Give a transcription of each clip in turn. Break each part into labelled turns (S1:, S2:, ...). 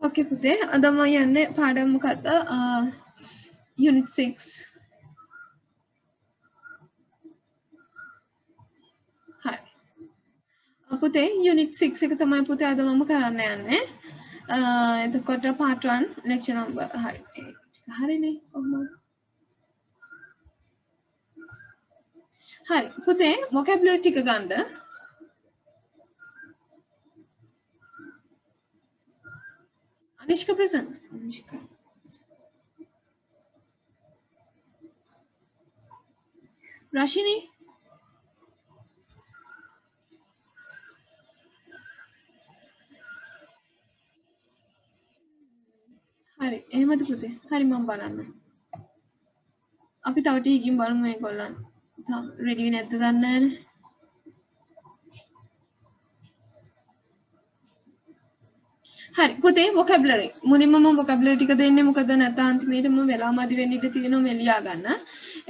S1: Okay පුතේ අද මම යන්නේ පාඩම මොකද්ද unit 6 හරි පුතේ unit 6 එක තමයි පුතේ අද මම කරන්න යන්නේ එතකොට part 1 lecture number හරි හරිනේ කොහොමද හරි පුතේ vocabulary ටික ගන්න අනිෂ්ක present අනිෂ්ක රශිනී හරි එහෙමද පුතේ හරි මම බලන්න අපි තව ටිකකින් බලමු මේගොල්ලන් රෙඩි නැද්ද දන්නේ නැහැ හරි පුතේ vocabulary මුලින්ම මම vocabulary ටික දෙන්නේ මොකද නැත්නම් අන්තිමේටම වෙලා මදි වෙන්න ඉඩ තියෙනවා මේ ලියා ගන්න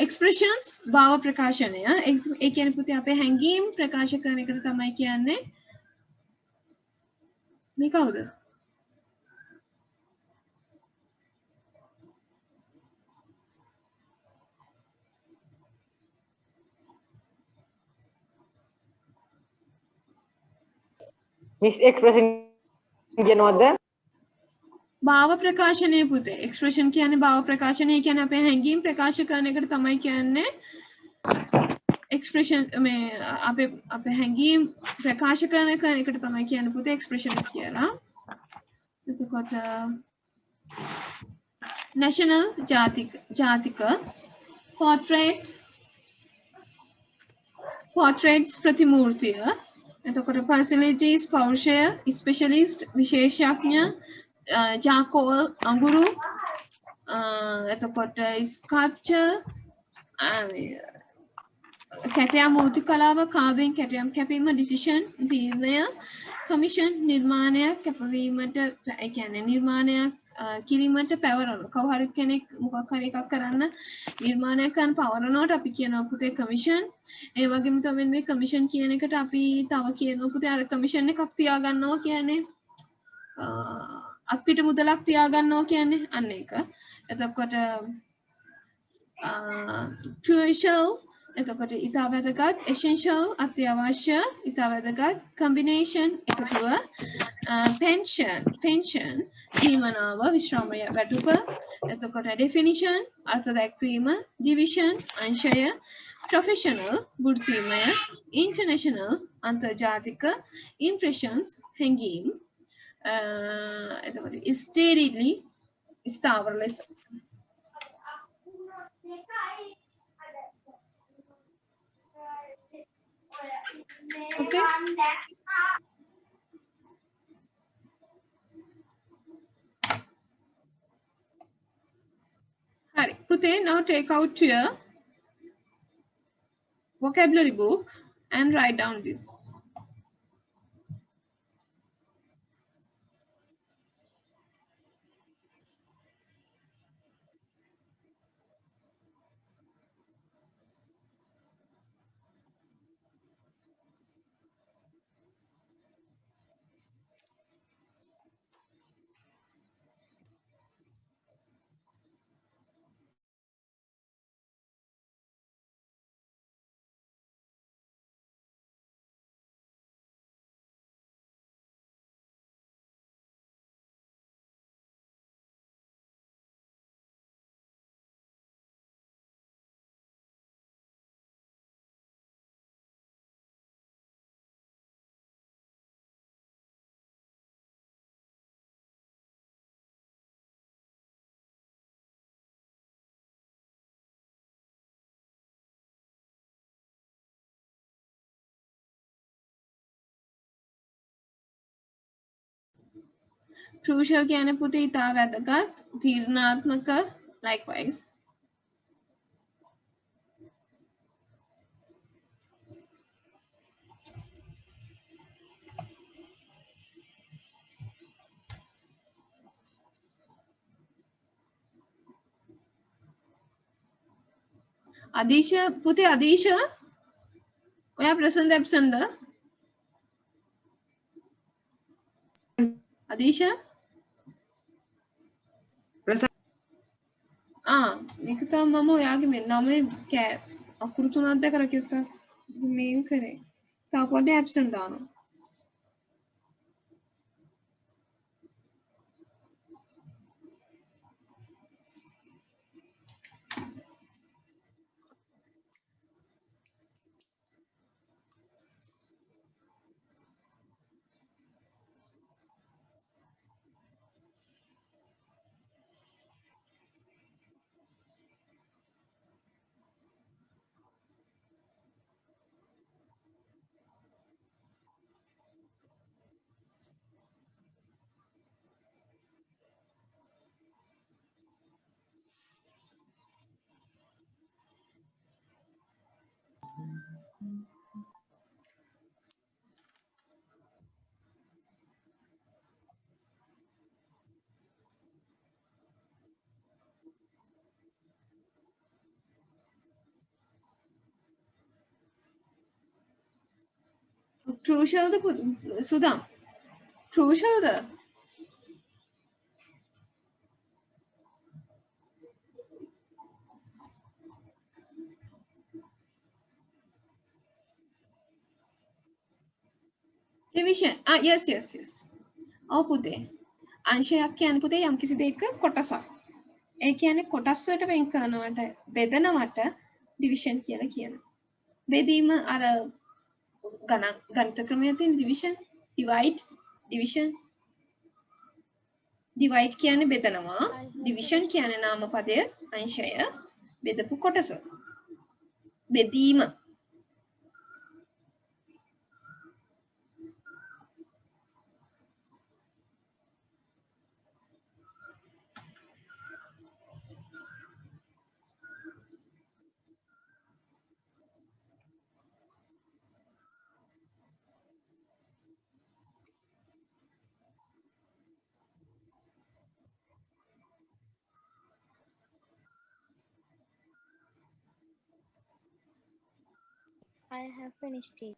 S1: expressions භාව ප්‍රකාශනය ඒ කියන්නේ පුතේ අපේ හැඟීම් ප්‍රකාශ කරන එකට තමයි කියන්නේ මේ කවුද
S2: Miss expression කියනවද?
S1: භාව ප්‍රකාශනය පුතේ expression කියන්නේ භාව ප්‍රකාශනය කියන්නේ අපේ හැඟීම් ප්‍රකාශ කරන එකට තමයි කියන්නේ expression මේ අපේ හැඟීම් ප්‍රකාශ කරන එකට තමයි කියන්නේ පුතේ expressionist කියලා. එතකොට national ජාතික portraits ප්‍රතිමූර්තිය එතකොට personalities පෞරුෂය specialist විශේෂඥ ජාකෝල් අඟුරු එතකොට sculpture කැටයම් මූර්ති කලාව කාවෙන් කැටයම් කැපීම decision තීරණය commission නිර්මාණයක් කැපවීමට ඒ කියන්නේ නිර්මාණයක් කිරීමට පැවරන කවුරු හරි කෙනෙක් මොකක් හරි එකක් කරන්න නිර්මාණයක් කරන පවරනවට අපි කියනවා පුතේ commission ඒ වගේම තමයි මේ commission කියන එකට අපි තව කියනවා පුතේ අර commission එකක් තියාගන්නවා කියන්නේ අපිට මුදලක් තියාගන්නවා කියන්නේ අන්න ඒක එතකොට crucial එතකොට ඉතා වැදගත් essential අත්‍යවශ්‍ය ඉතා වැදගත් combination එකතුව pension දීමනාව විශ්‍රාමය වැටුප එතකොට definition අර්ථ දැක්වීම division අංශය professional වෘත්තීමය international අන්තර්ජාතික impressions හැඟීම් එතකොට steadily ස්ථාවර ලෙස okay Hari, Pute, now take out your vocabulary book and write down this. Crucial කියන පුතේ ඉතා වැදගත් තීරණාත්මක likewise Adisha පුතේ Adisha ඔයා present absent Adisha මේක තමයි මම ඔයාගේ මේ නමේ කෑ අකුරු තුනක් දැකලා කිව්වා මේක කරේ. තා පොඩ්ඩ ඇබ්සන්ට් දානවා. crucial ද සුදම් crucial ද division yes ඔව් පුතේ අංශයක් කියන්නේ පුතේ යම්කිසි දෙයක කොටසක් ඒ කියන්නේ කොටස් වලට වෙන් කරනවට බෙදනවට division කියලා කියනවා බෙදීම අර ගණිත ක්‍රමයේ තියෙන division divide කියන්නේ බෙදනවා division කියන්නේ නාමපදය අංශය බෙදපු කොටස බෙදීම
S3: I have finished it.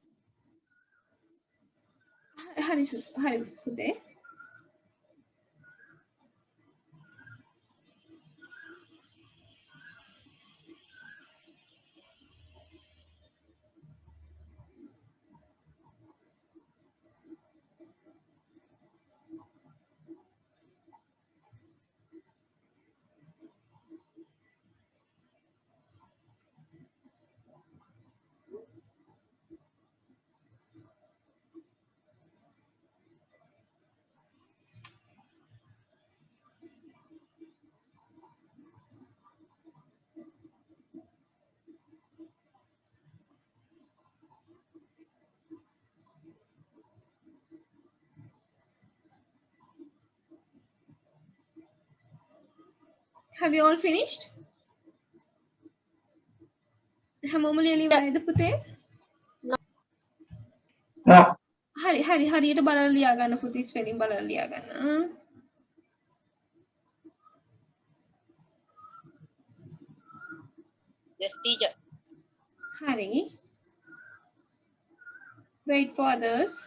S1: හරි පුතේ have you all finished හැමෝම ලියලා ඉවරයිද පුතේ හරියට බලලා ලියා ගන්න පුතේ ස්පෙලිං බලලා ලියා ගන්න
S3: Yes, teacher.
S1: Hari, wait for others.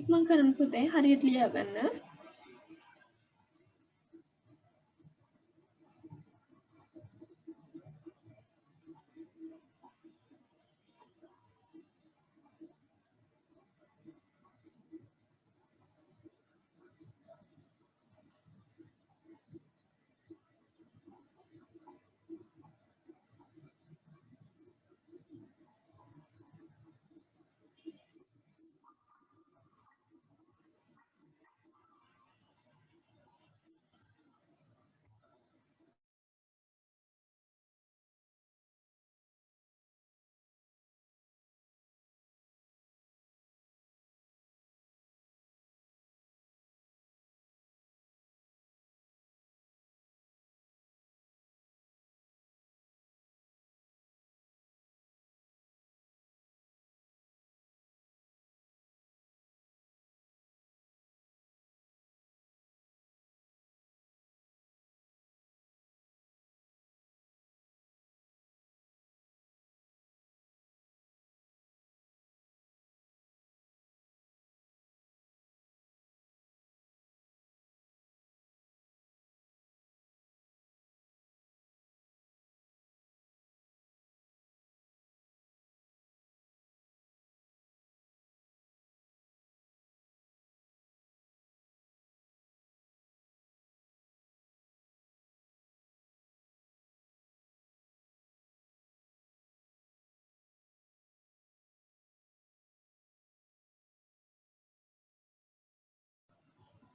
S1: ඉක්මන් කරන්න පුතේ හරියට ලියා ගන්න.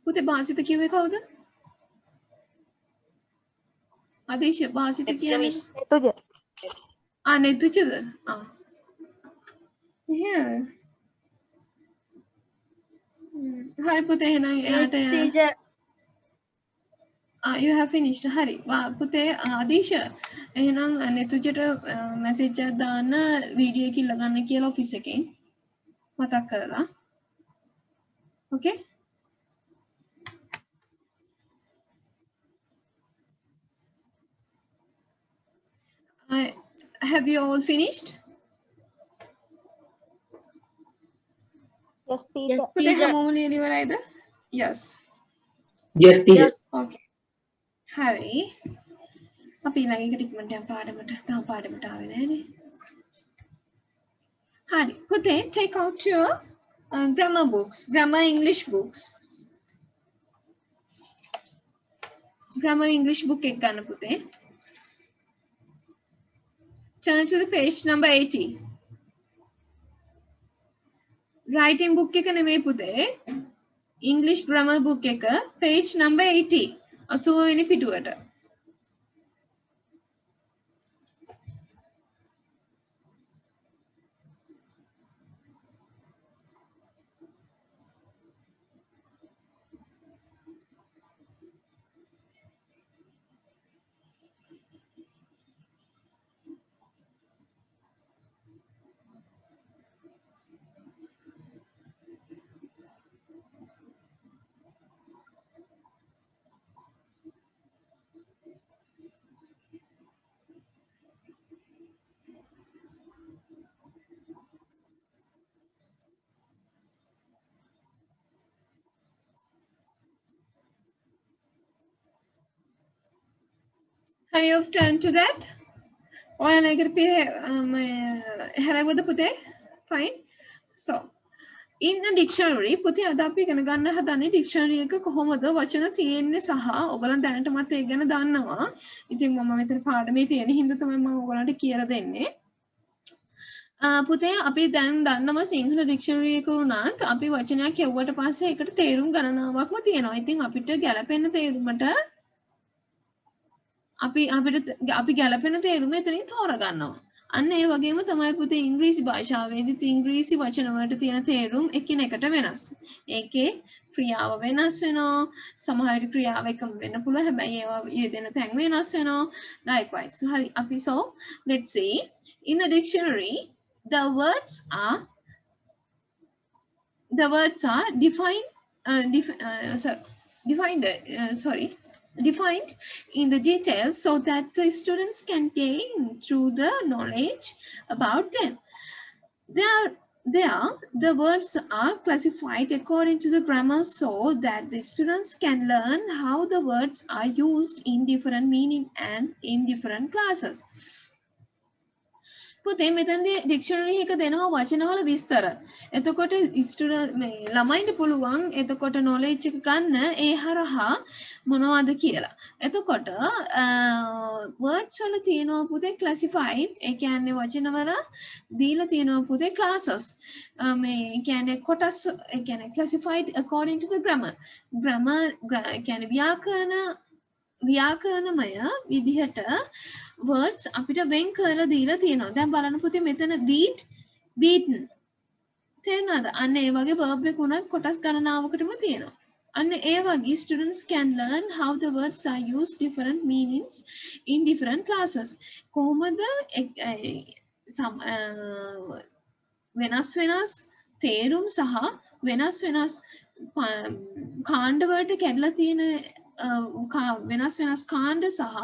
S1: පුතේ භාසිත කිව්වේ කවුද? ආදේශ භාසිත කියන්නේ
S2: Netuja.
S1: නෙතුජද? එහෙනම් හරි පුතේ එහෙනම් එයාට
S3: teacher.
S1: you have finished හරි පුතේ ආදේශ එහෙනම් නෙතුජට මැසේජ් එකක් දාන්න වීඩියෝ එක ඉල්ල ගන්න කියලා ඔෆිස් එකෙන් මතක් කරලා okay have you all finished?
S2: Yes, teacher.
S1: පුතේ හැමෝම ලියන ඉවරයිද? yes
S4: Yes, teacher.
S1: okay හරි අපි ඊළඟ එකට ඉක්මනට යමු පාඩමට තාම පාඩමට ආවේ නැහනේ හරි පුතේ take out your grammar books grammar English books grammar English book එක ගන්න පුතේ turn to the page number 80 writing book එක නෙමෙයි පුතේ English grammar book එක page number 80 80 වෙනි පිටුවට Have you turned to that? ඔයාලා ඒකට හැරගුවද පුතේ? Fine. So, in a dictionary පුතේ අද අපි ඉගෙන ගන්න හදන්නේ dictionary එක කොහොමද වචන තියෙන්නේ සහ ඔයගලන් දැනටමත් ඒක ගැන දන්නවා. ඉතින් මම මෙතන පාඩමේ තියෙන හින්දා තමයි මම ඔයගලන්ට කියලා දෙන්නේ. පුතේ අපි දැන් දන්නවා සිංහල dictionary එක උනත් අපි වචනයක් කියවුවට පස්සේ ඒකට තේරුම් ගණනාවක්ම තියෙනවා. ඉතින් අපිට ගැලපෙන තේරුමට අපි ගැලපෙන තේරුම එතනින් තෝරගන්නවා. අන්න ඒ වගේම තමයි පුතේ ඉංග්‍රීසි භාෂාවේදීත් ඉංග්‍රීසි වචන වලට තියෙන තේරුම් එකිනෙකට වෙනස්. ඒකේ ක්‍රියාව වෙනස් වෙනවා. සමහර ක්‍රියාව එකම වෙන්න පුළුවන්. හැබැයි ඒවා යෙදෙන තැන් වෙනස් වෙනවා. Likewise. So හරි අපි so let's see in a dictionary the words are defined in the details so that the students can gain through the knowledge about them. there the words are classified according to the grammar so that the students can learn how the words are used in different meaning and in different classes. පුතේ මෙතනදී dictionary එක දෙනවා වචනවල විස්තර. එතකොට student මේ ළමයින්ට පුළුවන් එතකොට knowledge එක ගන්න ඒ හරහා මොනවද කියලා. එතකොට words වල තියෙනවා පුතේ classified ඒ කියන්නේ වචනවල දීලා තියෙනවා පුතේ classes. මේ කියන්නේ කොටස් ඒ කියන්නේ classified according to the grammar. grammar ඒ කියන්නේ ව්‍යාකරණමය විදිහට words අපිට වෙන් කරලා දීලා තියෙනවා. දැන් බලන්න පුතේ මෙතන beat beaten තේරෙනවද? අන්න ඒ වගේ verb එක උනත් කොටස් ගණනාවකටම තියෙනවා. අන්න ඒ වගේ students can learn how the words are used different meanings in different classes. කොහොමද වෙනස් වෙනස් තේරුම් සහ වෙනස් වෙනස් කාණ්ඩ වලට කැඩලා තියෙන වෙනස් වෙනස් කාණ්ඩ සහ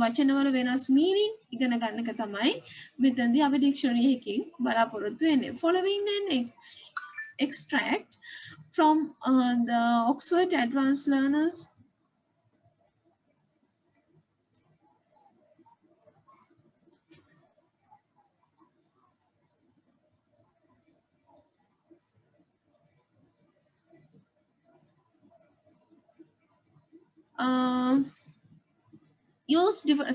S1: වචනවල වෙනස් මීනින් ඉගෙන ගන්න එක තමයි මෙතනදී අපි ඩික්ෂනරි එකකින් බලාපොරොත්තු වෙන්නේ. Following an extract from the Oxford Advanced Learners use different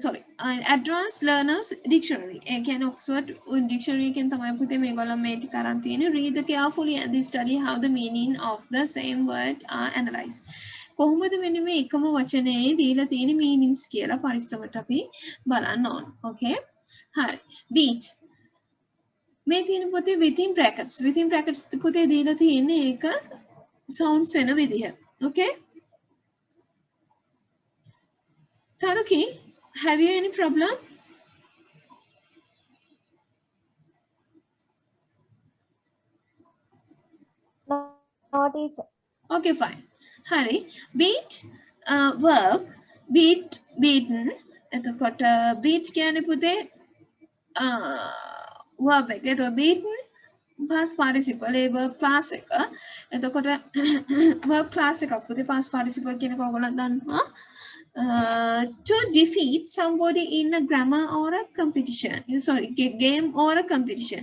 S1: advanced learners dictionary. ඒ කියන්නේ Oxford dictionary එකෙන් තමයි පුතේ මේගොල්ලෝ මේ ටික අරන් තියෙන්නේ. Read carefully and study how the meaning of the same word are analyzed. කොහොමද මෙන්න මේ එකම වචනේ දීලා තියෙන meanings කියලා පරිස්සමට අපි බලන්න ඕන. Okay? හරි. beat මේ තියෙන පුතේ within brackets පුතේ දීලා තියෙන්නේ ඒක sounds වෙන විදිහ. Okay? Taruki, have you any problem?
S3: No, teacher.
S1: Okay, fine. Hari, beat, verb, beaten. එතකොට beat කියන්නේ පුතේ verb එක. එතකොට beaten past participle ඒ verb class එක. එතකොට verb class එකක් පුතේ past participle කියන එක ඔයගොල්ලෝ දන්නවා. To defeat somebody in a grammar or a competition. Game or a competition.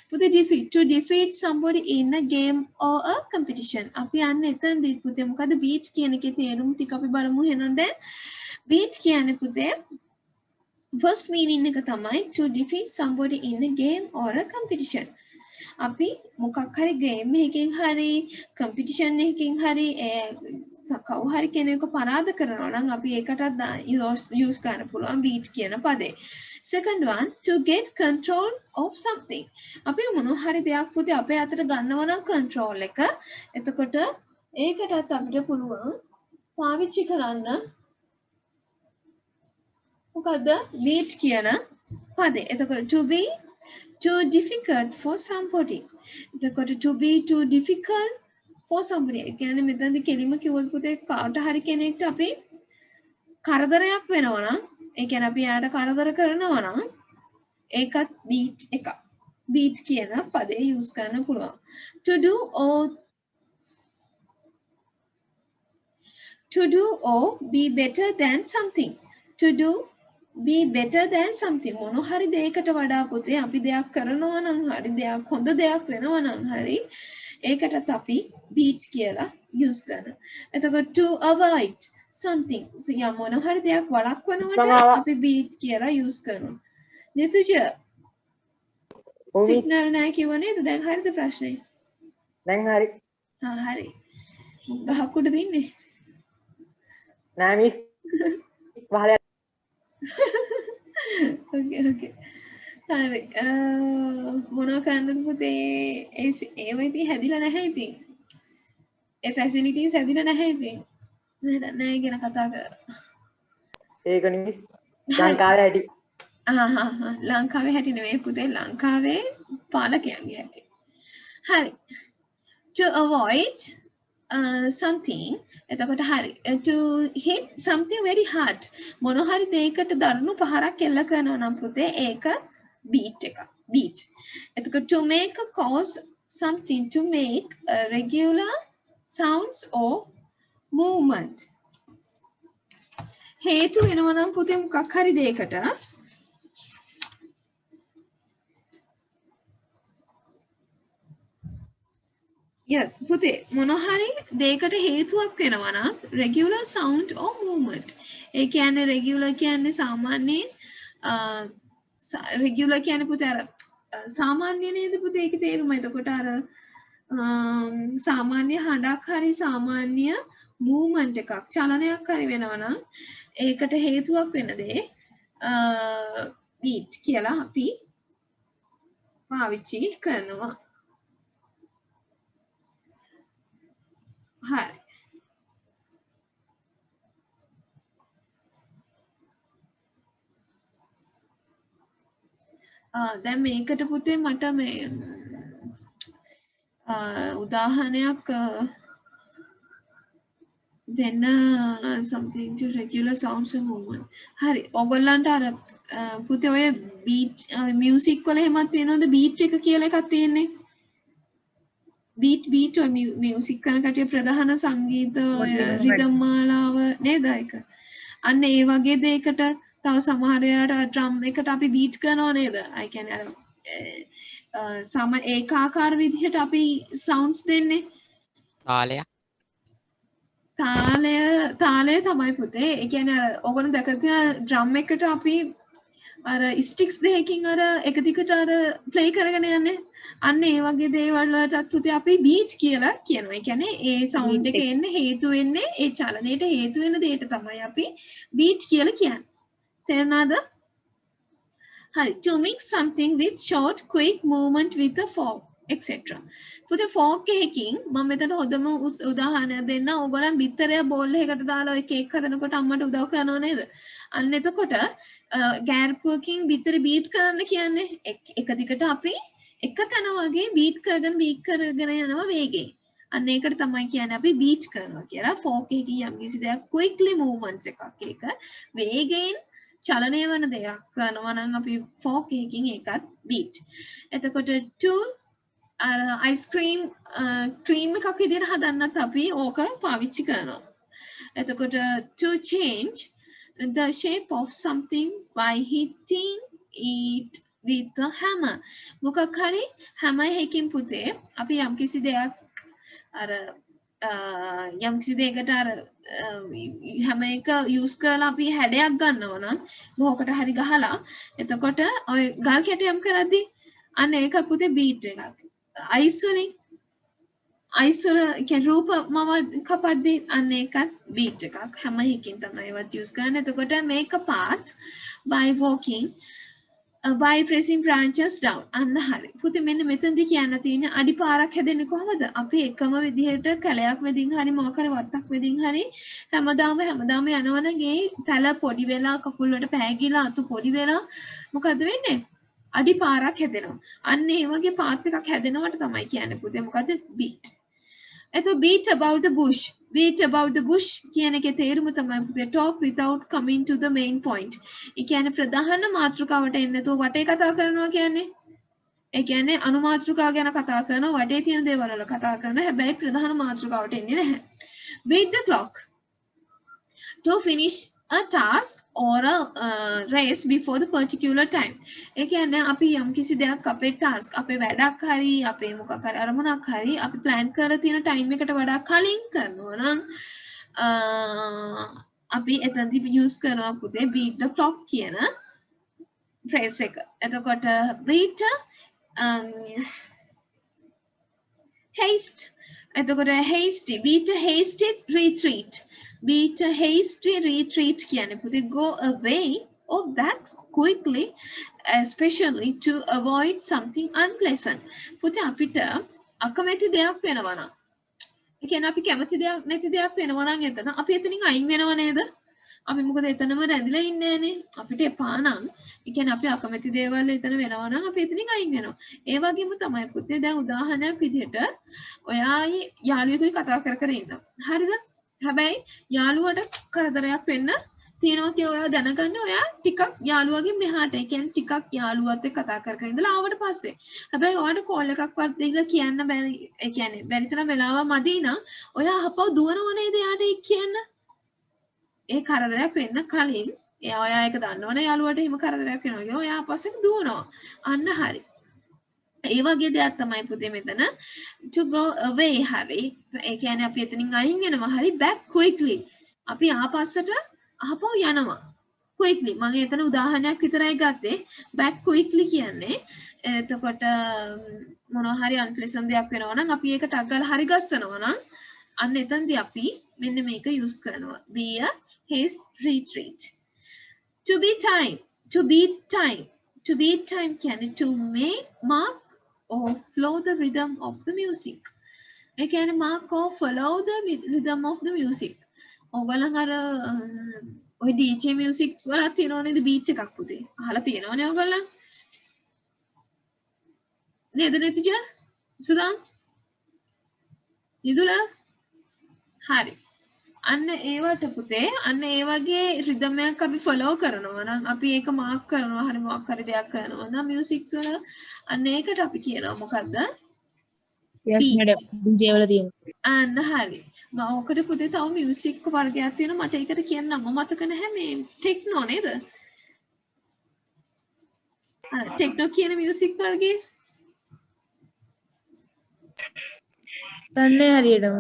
S1: Put the defeat. To defeat somebody in a game or a competition. අපි යන්න එතනදී පුතේ මොකද beat කියන එකේ තේරුම ටික අපි බලමු එහෙනම් දැන්. beat කියන්නේ පුතේ first meaning එක තමයි to defeat somebody in a game or a competition. අපි මොකක් හරි ගේම් එකකින් හරි කම්පිටිෂන් එකකින් හරි කවු හරි කෙනෙක්ව පරාද කරනවා නම් අපි ඒකටත් use කරන්න පුළුවන් beat කියන පදේ. Second one, to get control of something. අපි මොනවා හරි දෙයක් පුතේ අපේ අතට ගන්නවා නම් control එක. එතකොට ඒකටත් අපිට පුළුවන් පාවිච්චි කරන්න මොකද්ද beat කියන පදේ. එතකොට to be too difficult for somebody. එතකොට to be too difficult for somebody. ඒ කියන්නේ මෙතනදී කෙලිම කිව්වොත් පුතේ කාට හරි කෙනෙක්ට අපි කරදරයක් වෙනවා නම් ඒ කියන්නේ අපි යාට කරදර කරනවා නම් ඒකත් beat එකක්. beat කියන පදේ use කරන්න පුළුවන්. to do or be better than something. to do be better than something. මොන හරි දෙයකට වඩා පුතේ අපි දෙයක් කරනවා නම් හරි දෙයක් හොඳ දෙයක් වෙනවා නම් හරි ඒකටත් අපි beat කියලා use කරනවා. එතකොට to avoid something. යා මොන හරි දෙයක් වළක්වනවට අපි beat කියලා use කරනවා. නිතුජ සිග්නල් නැහැ කිව්ව නේද? දැන් හරිද ප්‍රශ්නේ?
S2: දැන් හරි.
S1: හරි. ගහක් උඩ දින්නේ.
S2: නෑ මිස්. වහල
S1: okay. හරි. මොනවා කරන්නද පුතේ? ඒව ඉතින් හැදිලා නැහැ ඉතින්. ඒ ෆැසිලිටිස් හැදිලා නැහැ ඉතින්. නේද? නෑ ගැන කතා කරා.
S2: ඒක නිමිස් ලංකාවේ හැටි.
S1: ලංකාවේ හැටි නෙවෙයි පුතේ ලංකාවේ පාලකයන්ගේ හැටි. හරි. To avoid something. එතකොට හරි. To hit something very hard. මොන හරි දෙයකට දරුණු පහරක් එල්ල කරනවා නම් පුතේ ඒක beat එක beat එතකොට to make a cause something to make a regular sounds or movement හේතු වෙනවා නම් පුතේ මොකක් හරි දෙයකට yes පුතේ මොන හරි දෙයකට හේතුවක් වෙනවා නම් regular sound or movement ඒ කියන්නේ regular කියන්නේ සාමාන්‍යයෙන් regular කියන්නේ පුතේ අර සාමාන්‍ය නේද පුතේ ඒකේ තේරුම එතකොට අර සාමාන්‍ය හඬක් හරි සාමාන්‍ය movement එකක් චලනයක් හරි වෙනවා නම් ඒකට හේතුවක් වෙන දේ beat කියලා අපි පාවිච්චි කරනවා හරි දැන් මේකට පුතේ මට මේ උදාහරණයක් දෙන්න something to regular sounds and movement හරි ඔයගොල්ලන්ට අර පුතේ ඔය beat music වල එහෙමත් තියෙනවද beat එක කියලා එකක් තියෙන්නේ beat or music කරන කටිය ප්‍රධාන සංගීත රිද්ම් මාලාව නේද ඒක අන්න ඒ වගේ දෙයකට තව සමහර වෙලාවට ඩ්‍රම් එකට අපි beat කරනවා නේද I කියන්නේ අර සම ඒකාකාර විදිහට අපි sounds දෙන්නේ තාලය තමයි පුතේ ඒ කියන්නේ අර ඔයගොල්ලෝ දැකලා තියෙන ඩ්‍රම් එකට අපි අර ස්ටික්ස් දෙකකින් අර එක දිගට අර ප්ලේ කරගෙන යන්නේ අන්න ඒ වගේ දේවල් වලටත් පුතේ අපි බීට් කියලා කියනවා. ඒ කියන්නේ ඒ සවුන්ඩ් එක එන්නේ හේතු වෙන්නේ ඒ චලනයට හේතු වෙන දෙයට තමයි අපි බීට් කියලා කියන්නේ. තේරුණාද? හරි. To mix something with short quick movement with a fork etc. පුතේ fork එකකින් මම මෙතන හොඳම උදාහරණයක් දෙන්න. ඕගොල්ලන් බිත්තරය බෝල් එකකට දාලා ඔය කේක් හදනකොට අම්මට උදව් කරනව නේද? අන්න එතකොට ගෑර්පුවකින් බිත්තර බීට් කරන්න කියන්නේ එක දිගට අපි එක තැන වගේ බීට් කරගෙන යනවා වේගෙන්. අන්න ඒකට තමයි කියන්නේ අපි බීට් කරනවා කියලා. ෆෝක් එකකින් යම්කිසි දෙයක් ක්වික්ලි මූව්මන්ට්ස් එකක් ඒක වේගෙන් චලනය වෙන දෙයක් කරනවා නම් අපි ෆෝක් එකකින් ඒකත් බීට්. එතකොට to අයිස්ක්‍රීම් ක්‍රීම් එකක් විදිහට හදන්නත් අපි ඕක පාවිච්චි කරනවා. එතකොට to change the shape of something by hitting it with a hammer. මොකක් හරි හැමයි එකකින් පුතේ අපි යම්කිසි දෙයක් අර යම්කිසි දෙයකට අර හැම එක යූස් කරලා අපි හැඩයක් ගන්නවා නම් මොකකට හරි ගහලා එතකොට ඔය ගල් කැටයම් කරද්දි අන්න ඒක පුතේ බීට් එකක්. අයිස් වල කියන්නේ රූප මම කපද්දි අන්න ඒකත් බීට් එකක්. හැම එකකින් තමයි ඒවත් යූස් කරන්නේ. එතකොට make a path by walking by pressing branches down. අන්න හරි. පුතේ මෙන්න මෙතනදී කියන්න තියෙන්නේ අඩිපාරක් හැදෙන්නේ කොහොමද? අපි එකම විදිහට කැලයක් මැදින් හරි මොකක් හරි වත්තක් මැදින් හරි හැමදාම යනවනම් ඒ තල පොඩි වෙලා කකුල් වලට පෑගිලා අතු පොඩි වෙලා මොකද වෙන්නේ? අඩිපාරක් හැදෙනවා. අන්න ඒ වගේ පාත් එකක් හැදෙනවට තමයි කියන්නේ පුතේ මොකද? beat. එතකොට beat about the bush. Beat about the bush කියන එකේ තේරුම තමයි පුතේ talk without coming to the main point. ඒ කියන්නේ ප්‍රධාන මාතෘකාවට එන්නේ නැතුව වටේ කතා කරනවා කියන්නේ. ඒ කියන්නේ අනු මාතෘකාව ගැන කතා කරනවා වටේ තියෙන දේවල් වල කතා කරනවා. හැබැයි ප්‍රධාන මාතෘකාවට එන්නේ නැහැ. Beat the clock. To finish a task or a race before the particular time. ඒ කියන්නේ අපි යම්කිසි දෙයක් අපේ task අපේ වැඩක් හරි අපේ මොකක් හරි අරමුණක් හරි අපි plan කරලා තියෙන time එකට වඩා කලින් කරනවා නම් අපි එතනදී use කරනවා පුතේ beat the clock කියන phrase එක. එතකොට beat haste. එතකොට hasty beat a hasty retreat. Beat a hasty retreat කියන්නේ පුතේ go away or back quickly especially to avoid something unpleasant. පුතේ අපිට අකමැති දෙයක් වෙනවා නම් ඒ කියන්නේ අපි කැමති දෙයක් නැති දෙයක් වෙනවා නම් එතන අපි එතනින් අයින් වෙනව නේද? අපි මොකද එතනම රැඳිලා ඉන්නේ නේ. අපිට එපා නම් ඒ කියන්නේ අපි අකමැති දේවල් එතන වෙනවා නම් අපි එතනින් අයින් වෙනවා. ඒ වගේම තමයි පුතේ දැන් උදාහරණයක් විදිහට ඔයායි යාළුවෙකුයි කතා කර ඉන්නවා. හරිද? හැබැයි යාළුවට කරදරයක් වෙන්න තියෙනවා කියලා ඔයා දැනගන්න ඔයා ටිකක් යාළුවගේ මෙහාට ඒ කියන්නේ ටිකක් යාළුවත් එක්ක කතා කර කර ඉඳලා ආවට පස්සේ හැබැයි ඔයාට කෝල් එකක්වත් දීලා කියන්න බැරි ඒ කියන්නේ බැරි තරම් වෙලාවක් මදි නම් ඔයා අහපව දුවනව නේද යාට ඒක කියන්න ඒ කරදරයක් වෙන්න කලින් එයා ඔයා ඒක දන්නවනේ යාළුවට එහෙම කරදරයක් වෙනවා කියලා ඔයා පස්සේ දුවනවා අන්න හරි ඒ වගේ දෙයක් තමයි පුතේ මෙතන to go away හරි ඒ කියන්නේ අපි එතනින් අයින් වෙනවා හරි back quickly අපි ආපස්සට ආපහු යනවා quickly මම එතන උදාහරණයක් විතරයි ගත්තේ back quickly කියන්නේ එතකොට මොනවා හරි unpleasant දෙයක් වෙනවා නම් අපි ඒක ටක් ගාලා හරි ගස්සනවා නම් අන්න එතනදී අපි මෙන්න මේක use කරනවා via his retreat to be time කියන්නේ to make mark or follow the rhythm of the music ඒ කියන්නේ mark or follow the rhythm of the music ඔයගොල්ලන් අර ඔය DJ music වල තියෙනව නේද beat එකක් පුතේ අහලා තියෙනවනේ ඔයගොල්ලන් නේද නේතිජා සුදාම් නිදුල හරි අන්න ඒවට පුතේ අන්න ඒ වගේ රිද්ම් එකක් අපි ෆලෝ කරනවා නම් අපි ඒක මාක් කරනවා හරි මොකක් හරි දෙයක් කරනවා නම් මියුසික්ස් වල අන්න ඒකට අපි කියනවා මොකද්ද
S5: yes madam DJ වල තියෙනවා
S1: අන්න හරි මම ඔකට පුතේ තව මියුසික් වර්ගයක් තියෙනවා මට ඒකට කියන්න නම් මතක නැහැ මේ ටෙක්නෝ නේද ටෙක්නෝ කියන මියුසික් වර්ගයේ
S5: දන්නේ හරියටම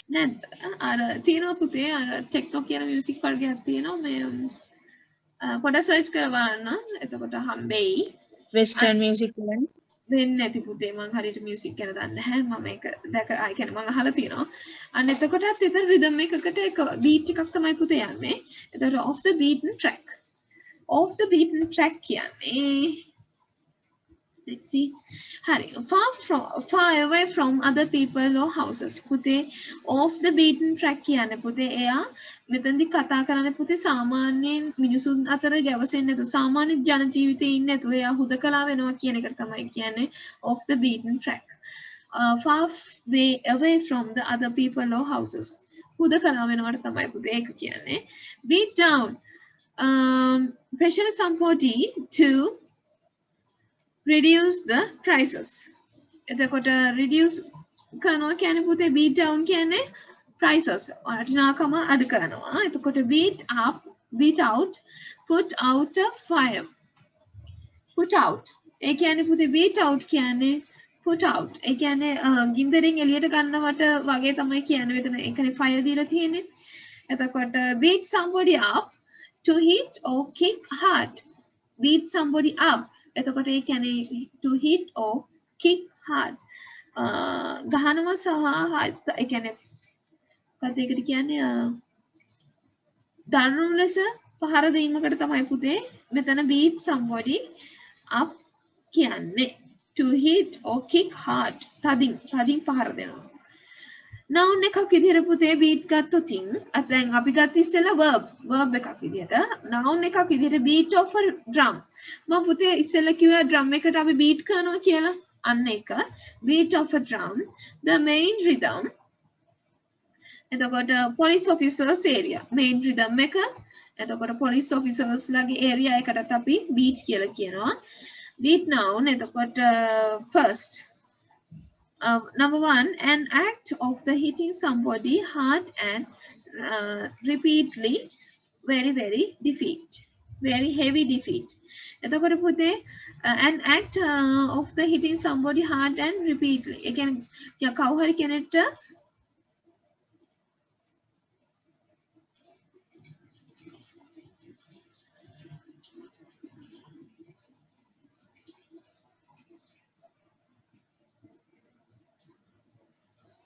S1: නැද්ද අර තියෙනවා පුතේ අර ටෙක්නෝ කියන මියුසික් වර්ගයක් තියෙනවා මේ පොඩ සර්ච් කරලා බලන්න එතකොට හම්බෙයි
S5: western music කියන්නේ
S1: වෙන්නේ නැති පුතේ මම හරියට මියුසික් ගැන දන්නේ නැහැ මම ඒක දැක ආයි කියන්නේ මම අහලා තියෙනවා අන්න එතකොටත් එතන රිද්ම් එකකට එක බීට් එකක් තමයි පුතේ යන්නේ එතකොට off the beaten track කියන්නේ let's see hari far away from other people or houses පුතේ off the beaten track කියන්නේ පුතේ එයා මෙතනදි කතා කරන්නේ පුතේ සාමාන්‍යයෙන් මිනිසුන් අතර ගැවසෙන්නේ නැතු සාමාන්‍ය ජන ජීවිතේ ඉන්නේ නැතු එයා හුදකලා වෙනවා කියන එක තමයි කියන්නේ off the beaten track far away from the other people or houses හුදකලා වෙනවට තමයි පුතේ ඒක කියන්නේ beat down pressure somebody to reduce the prices එතකොට reduce කරනවා කියන්නේ පුතේ beat down කියන්නේ prices වටිනාකම අඩු කරනවා එතකොට beat out put out a fire put out ඒ කියන්නේ පුතේ beat out කියන්නේ put out ඒ කියන්නේ ගින්දරෙන් එළියට ගන්නවට වගේ තමයි කියන්නේ මෙතන ඒ කියන්නේ fire දීලා තියෙන්නේ එතකොට beat somebody up to hit or kick hard beat somebody up එතකොට ඒ කියන්නේ to hit or kick hard ගහනවා සහ ඒ කියන්නේ මොකක්ද ඒකට කියන්නේ දරුණු ලෙස පහර දීමකට තමයි පුතේ මෙතන beat somebody up කියන්නේ to hit or kick hard තදින් පහර දෙනවා noun එකක් විදිහට පුතේ beat ගත්තොත් දැන් අපි ගත්ත ඉස්සෙල්ලා verb එකක් විදිහට noun එකක් විදිහට beat of a drum මම පුතේ ඉස්සෙල්ලා කිව්වා drum එකට අපි beat කරනවා කියලා අන්න එක beat of a drum the main rhythm එතකොට police officers area main rhythm එක එතකොට police officers ලගේ area එකටත් අපි beat කියලා කියනවා beat noun එතකොට first number 1 an act of the hitting somebody hard and repeatedly very heavy defeat එතකොට පුතේ an act of the hitting somebody hard and repeatedly ඒ කියන්නේ කවුරු හරි කෙනෙක්ට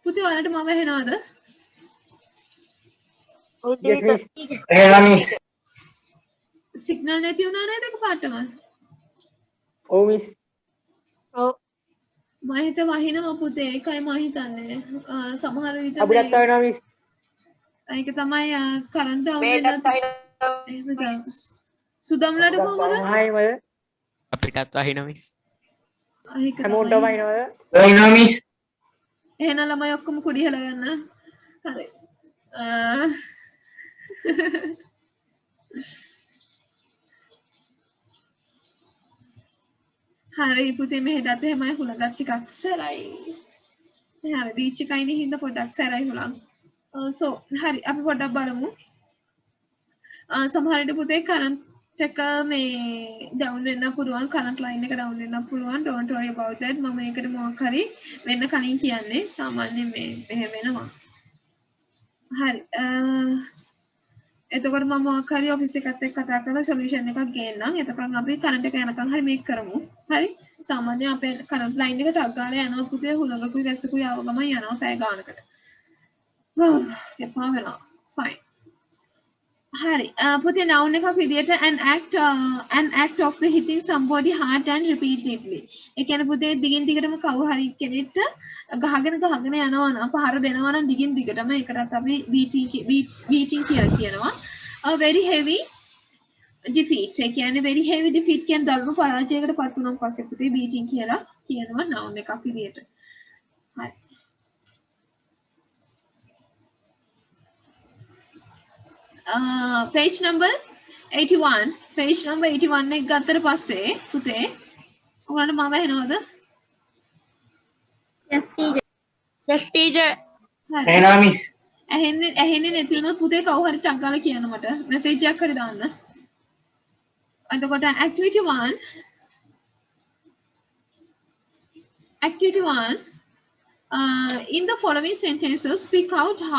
S1: පුතේ ඔයාලට මම ඇහෙනවද
S2: yes miss
S1: සිග්නල් නැති වුණා නේද එකපාරටම
S2: oh miss
S1: මම හිත වහිනවා පුතේ ඒකයි මම හිතන්නේ සමහර විට
S2: අපිටත් වෙනවා miss
S1: ඒක තමයි කරන්ට් අවුල් සුදම්ලට කොහමද
S2: ආයිමද
S6: අපිටත් වහින මිස්
S1: ඒක
S2: හැමෝටම වයින්වද
S4: වෙනවා මිස්
S1: එහෙනම් ළමයි ඔක්කොම කුඩි හලා ගන්න හරි හරි පුතේ මෙහෙටත් එහෙමයි හුලඟක් ටිකක් සැරයි. හරි බීච් එකයිනේ හින්දා පොඩ්ඩක් සැරයි හුලඟ. so හරි අපි පොඩ්ඩක් බලමු. සමහර විට පුතේ කරන්ට් එක මේ ඩවුන් වෙන්න පුළුවන් කරන්ට් ලයින් එක ඩවුන් වෙන්න පුළුවන් don't worry about that මම ඒකට මොකක් හරි වෙන්න කලින් කියන්නේ සාමාන්‍යයෙන් මේ මෙහෙම වෙනවා. හරි එතකොට මම මොකක් හරි ඔෆිස් එකත් එක්ක කතා කරලා සොලියුෂන් එකක් ගේන්නම්. එතකොට අපි කරන්ට් එක යනකම් හරි මේක කරමු. හරි සාමාන්‍යයෙන් අපේ කරන්ට් ලයින් එක ටක් ගාලා යනවා පුතේ හුලඟකුයි වැස්සකුයි ආව ගමන් යනවා පැය ගානකට. එපා වෙනවා. fine. Hari, පුතේ noun එකක් විදියට an act of the hitting somebody hard and repeatedly. ඒ කියන්නේ පුතේ දිගින් දිගටම කවුරු හරි කෙනෙක්ට ගහගෙන යනවා නම් පහර දෙනවා නම් දිගින් දිගටම ඒකටත් අපි beating කියලා කියනවා. A very heavy defeat. ඒ කියන්නේ very heavy defeat කියන දරුණු පරාජයකට පත් වුණාන් පස්සේ පුතේ beating කියලා කියනවා noun එකක් විදියට. හරි. Page number 81 page number 81 එක ගත්තට පස්සේ පුතේ ඔයාලට මම ඇහෙනවද?
S3: Yes, teacher.
S5: Yes, teacher.
S4: එනවා මිස්.
S1: ඇහෙන්නේ නැති වුණොත් පුතේ කවුරු හරි ටක් ගාලා කියන්න මට මැසේජ් එකක් හරි දාන්න. එතකොට activity 1 in the following sentences speak out how